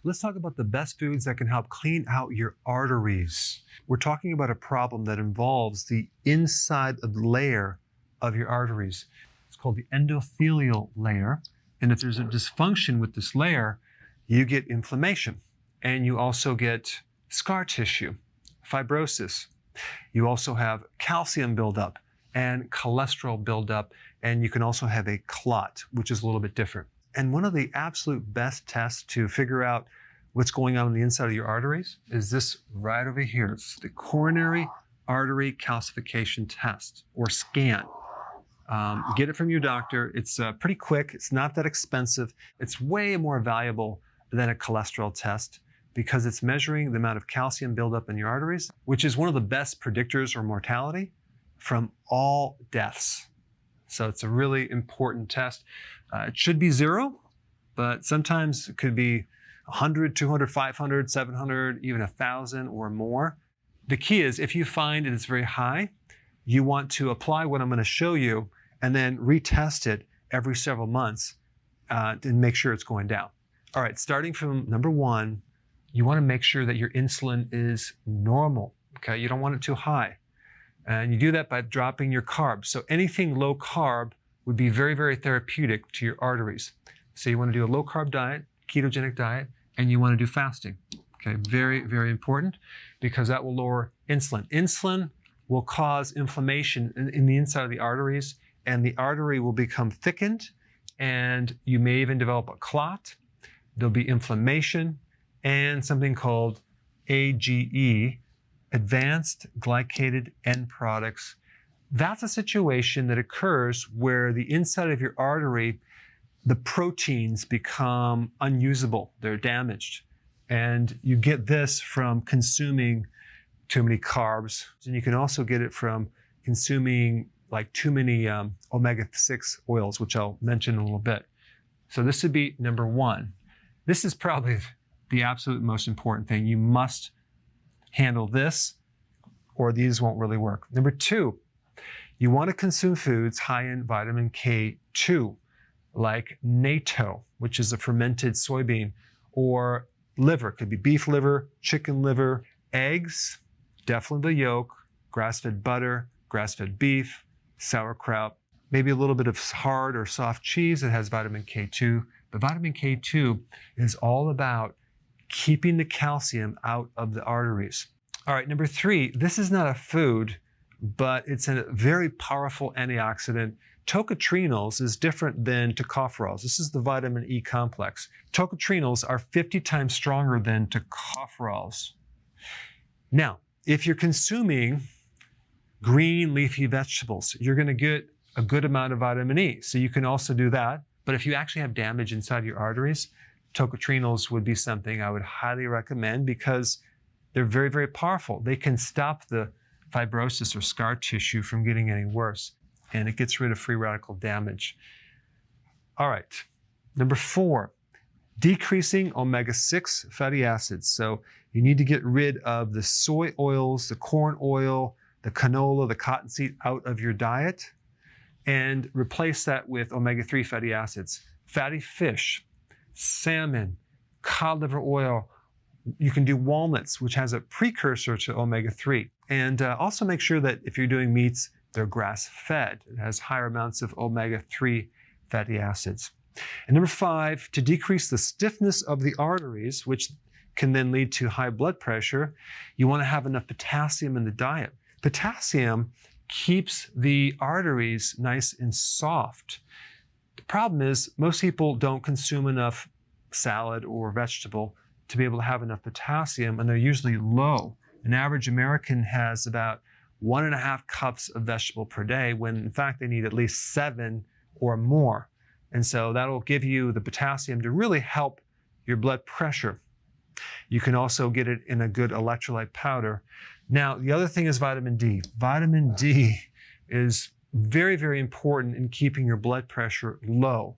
Let's talk about the best foods that can help clean out your arteries. We're talking about a problem that involves the inside of the layer of your arteries. It's called the endothelial layer. And if there's a dysfunction with this layer, you get inflammation. And you also get scar tissue, fibrosis. You also have calcium buildup and cholesterol buildup. And you can also have a clot, which is a little bit different. And one of the absolute best tests to figure out what's going on the inside of your arteries is this right over here. It's the coronary artery calcification test, or scan. Get it from your doctor. It's pretty quick. It's not that expensive. It's way more valuable than a cholesterol test because it's measuring the amount of calcium buildup in your arteries, which is one of the best predictors of mortality from all deaths. So it's a really important test. It should be 0, but sometimes it could be 100, 200, 500, 700, even 1,000 or more. The key is if you find it is very high, you want to apply what I'm going to show you and then retest it every several months to make sure it's going down. All right, starting from number 1, you want to make sure that your insulin is normal. Okay, you don't want it too high. And you do that by dropping your carbs. So anything low carb would be very, very therapeutic to your arteries. So you want to do a low carb diet, ketogenic diet, and you want to do fasting. Okay, very, very important because that will lower insulin. Insulin will cause inflammation in the inside of the arteries, and the artery will become thickened, and you may even develop a clot. There'll be inflammation and something called AGE, advanced glycated end products. That's a situation that occurs where the inside of your artery, the proteins become unusable. They're damaged. And you get this from consuming too many carbs. And you can also get it from consuming like too many omega-6 oils, which I'll mention in a little bit. So this would be number 1. This is probably the absolute most important thing. You must handle this or these won't really work. Number 2, you want to consume foods high in vitamin K2, like natto, which is a fermented soybean, or liver. It could be beef liver, chicken liver, eggs, definitely the yolk, grass-fed butter, grass-fed beef, sauerkraut, maybe a little bit of hard or soft cheese that has vitamin K2. But vitamin K2 is all about keeping the calcium out of the arteries. All right, number 3, this is not a food, but it's a very powerful antioxidant. Tocotrienols is different than tocopherols. This is the vitamin E complex. Tocotrienols are 50 times stronger than tocopherols. Now, if you're consuming green leafy vegetables, you're going to get a good amount of vitamin E. So you can also do that. But if you actually have damage inside your arteries, tocotrienols would be something I would highly recommend because they're very, very powerful. They can stop the fibrosis or scar tissue from getting any worse, and it gets rid of free radical damage. All right, number 4, decreasing omega-6 fatty acids. So you need to get rid of the soy oils, the corn oil, the canola, the cottonseed out of your diet, and replace that with omega-3 fatty acids. Fatty fish, salmon, cod liver oil. You can do walnuts, which has a precursor to omega-3. And also make sure that if you're doing meats, they're grass-fed. It has higher amounts of omega-3 fatty acids. And number 5, to decrease the stiffness of the arteries, which can then lead to high blood pressure, you want to have enough potassium in the diet. Potassium keeps the arteries nice and soft. The problem is most people don't consume enough salad or vegetable to be able to have enough potassium, and they're usually low. An average American has about 1.5 cups of vegetable per day, when in fact they need at least 7 or more. And so that'll give you the potassium to really help your blood pressure. You can also get it in a good electrolyte powder. Now, the other thing is vitamin D. Vitamin D is very, very important in keeping your blood pressure low.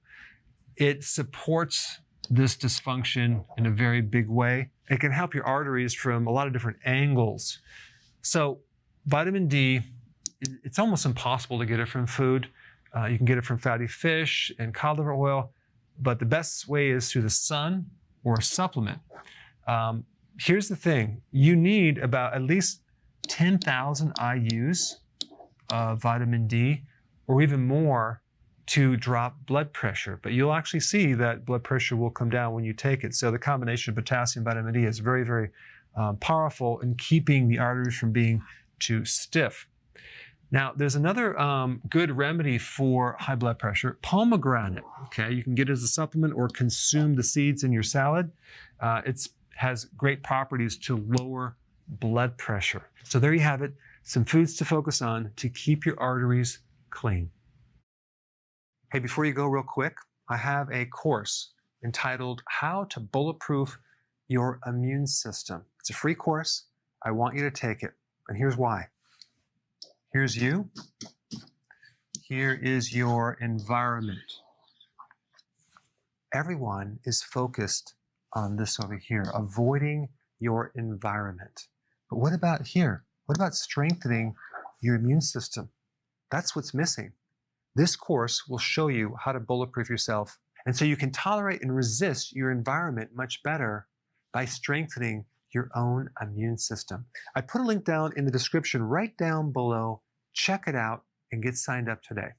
It supports this dysfunction in a very big way. It can help your arteries from a lot of different angles. So vitamin D, it's almost impossible to get it from food. You can get it from fatty fish and cod liver oil, but the best way is through the sun or a supplement. Here's the thing. You need about at least 10,000 IUs of vitamin D or even more to drop blood pressure. But you'll actually see that blood pressure will come down when you take it. So the combination of potassium and vitamin D is very, very powerful in keeping the arteries from being too stiff. Now, there's another good remedy for high blood pressure, pomegranate. Okay, you can get it as a supplement or consume the seeds in your salad. It has great properties to lower blood pressure. So there you have it, some foods to focus on to keep your arteries clean. Hey, before you go real quick, I have a course entitled How to Bulletproof Your Immune System. It's a free course. I want you to take it. And here's why. Here's you. Here is your environment. Everyone is focused on this over here, avoiding your environment. But what about here? What about strengthening your immune system? That's what's missing. This course will show you how to bulletproof yourself, and so you can tolerate and resist your environment much better by strengthening your own immune system. I put a link down in the description right down below. Check it out and get signed up today.